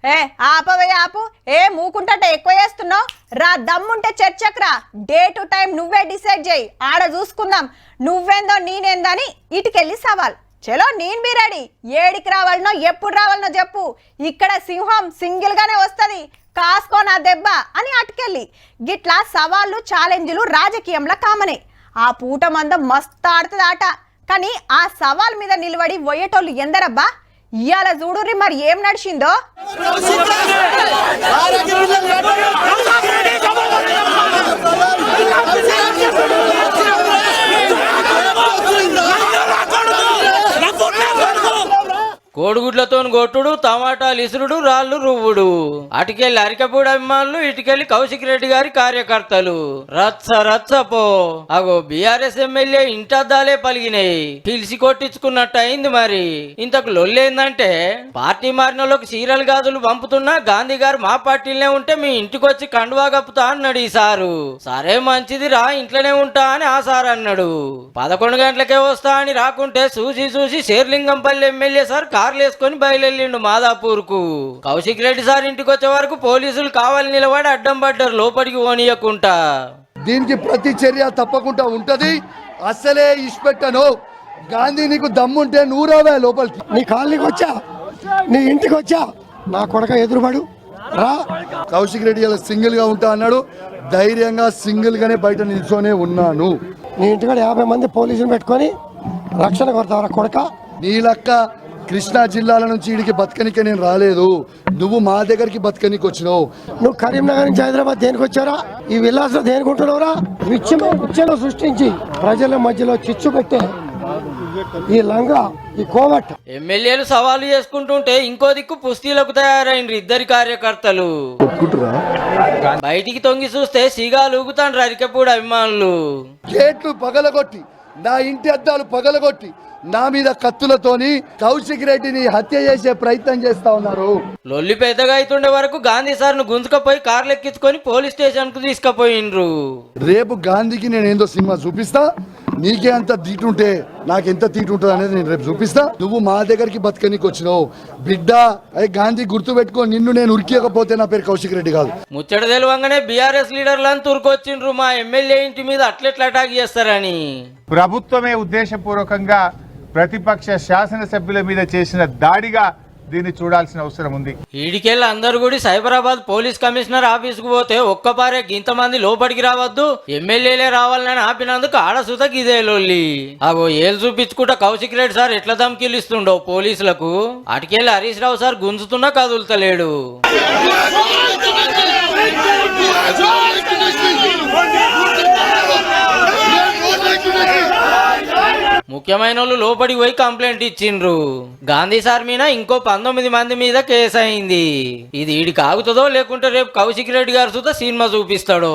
ఏ ఆపవే ఆపు. ఏ మూకుంటట ఎక్కువ చేస్తున్నావు. రా దమ్ముంటే చర్చకు రా. డే టు టైం నువ్వే డిసైడ్ చేయి. ఆడ చూసుకుందాం నువ్వేందో నేనేందని. ఇటుకెళ్ళి సవాల్. చలో నేను బి రెడీ. ఏడికి రావాలనో ఎప్పుడు రావాలనో చెప్పు. ఇక్కడ సింహం సింగిల్ గానే వస్తుంది. కాసుకో నా దెబ్బ అని అటుకెళ్ళి. గిట్లా సవాళ్ళు ఛాలెంజ్లు రాజకీయంలో కామనే. ఆ పూట మందం మస్తు ఆడుతుంది ఆట. కానీ ఆ సవాల్ మీద నిలబడి పోయేటోళ్ళు ఎందరబ్బా. ఇయాల చూడుర్రి మరి ఏం నడిచిందో. కోడిగుడ్లతో కొట్టుడు, టమాటాలు ఇసురుడు, రాళ్ళు రువ్వుడు. అటుకెళ్ళి అరికపూడి అభిమానులు, ఇటుకెళ్ళి కౌశిక్ రెడ్డి గారి కార్యకర్తలు రచ్చ రచ్చపో. అగో బీఆర్ఎస్ ఎమ్మెల్యే ఇంటద్దాలే పలిగినాయి. పిలిచి కొట్టించుకున్నట్టు అయింది. మరి ఇంతకు లొల్లేందంటే పార్టీ మారిన వాళ్ళకి చీరలు గాజులు పంపుతున్నా గాంధీ గారు మా పార్టీలోనే ఉంటే మీ ఇంటికి వచ్చి కండువా కప్పుతా అన్నాడు ఈ సారు. సరే మంచిది రా, ఇంట్లోనే ఉంటా అని ఆ సార్ అన్నాడు. 11 గంటలకే వస్తా అని రాకుంటే చూసి శేర్లింగంపల్లి ఎమ్మెల్యే సార్ కార్లేసుకొని బయలుదేరిండు మాదాపూర్ కు. కౌశిక్ రెడ్డి సార్ ఇంటికి వచ్చే వరకు పోలీసులు కావాలి నిలబడి అడ్డం పడ్డారు లోపలికి పోనీయకుండా. దీనికి ప్రతి చర్య తప్పకుండా ఉంటది. అసలే ఇష్టపెట్టను. గాంధీ నీకు దమ్ముంటే నువ్వు రావే లోపలికి. నీ కాలనీకి వచ్చా, నీ ఇంటికి వచ్చా, నా కొడక ఎదురుపడు రా. కౌశిక్ రెడ్డి ఇలా సింగిల్ గా ఉంటా అన్నాడు. ధైర్యంగా సింగిల్ గానే బయట నిల్చొనే ఉన్నాను. నీ ఇంటికాడ 50 మంది పోలీసులు పెట్టుకొని రక్షణ కొడతావరా కొడక. నీ లక్క కృష్ణా జిల్లాల నుంచి ఇడికి బతకనికే నేను రాలేదు. నువ్వు మా దగ్గరికి బతకనికి వచ్చినావు. నువ్వు కరీంనగర్ నుంచి హైదరాబాద్ దేనికి వచ్చారా? ఈ విలాస్ లో దేనికి ఉంటున్నావురా? విచ్చను సృష్టించి ప్రజల మధ్యలో చిచ్చు పెట్టే ఈ లంగా, ఈ కోవట్. ఎమ్మెల్యేలు సవాలు చేసుకుంటుంటే ఇంకో దిక్కు పుస్తీలకు తయారైండ్రు ఇద్దరి కార్యకర్తలు. బయటికి తొంగి చూస్తే సిగాలు ఊగుతాండ్రు అరికపూడి అభిమానులు. గేట్లు పగలగొట్టి, నా ఇంటి అద్దాలు పగలగొట్టి, నా మీద కత్తులతోని కౌశిక్ రెడ్డిని హత్య చేసే ప్రయత్నం చేస్తా ఉన్నారు. లొల్లి పెద్దగా అవుతుండే వరకు గాంధీ సార్ ను గుంజుకపోయి కార్లు ఎక్కించుకొని పోలీస్ స్టేషన్ కు తీసుకుపోయిండ్రు. రేపు గాంధీకి నేను ఏందో సినిమా చూపిస్తా. నీకే అంత తీటుంటే నాకెంత తీటు ఉంటుంది అనేది నేను రేపు చూపిస్తా. నువ్వు మా దగ్గరికి బతకనికి వచ్చినావు బిడ్డ. అదే గాంధీ గుర్తు పెట్టుకో. నిన్ను నేను ఉరికియకపోతే నా పేరు కౌశిక్ రెడ్డి కాదు. ముచ్చట తెలవంగానే బీఆర్ఎస్ లీడర్లను తురుకొచ్చిండ్రు మా ఎమ్మెల్యే ఇంటి మీద అట్లెట్లా అటాక్ చేస్తారని. ప్రభుత్వమే ఉద్దేశపూర్వకంగా ప్రతిపక్ష శాసనసభ్యుల మీద చేసిన దాడిగా దీన్ని చూడాల్సిన అవసరం ఉంది. ఈడికెళ్ళి అందరు కూడా సైబరాబాద్ పోలీస్ కమిషనర్ ఆఫీసుకు పోతే ఒక్కపారే ఇంతమంది లోపలికి రావద్దు, ఎమ్మెల్యేలే రావాలని ఆపినందుకు ఆడసుత గిదే లొల్లి. అగో ఏళ్ళు చూపించుకుంటా కౌశిక్ రెడ్డి సార్ ఎట్లా ధమ్కిలిస్తుండో పోలీసులకు. అటుకెళ్ళి హరీష్ రావు సార్ గుంజుతున్నా కదులుతలేడు. ముఖ్యమైన వాళ్ళు లోపలికి పోయి కంప్లైంట్ ఇచ్చిండ్రు. గాంధీ సార్ మీద ఇంకో 19 మంది మీద కేసు అయింది. ఇది ఈడికి ఆగుతుందో లేకుంటే రేపు కౌశిక్ రెడ్డి గారు సుత సినిమా చూపిస్తాడో.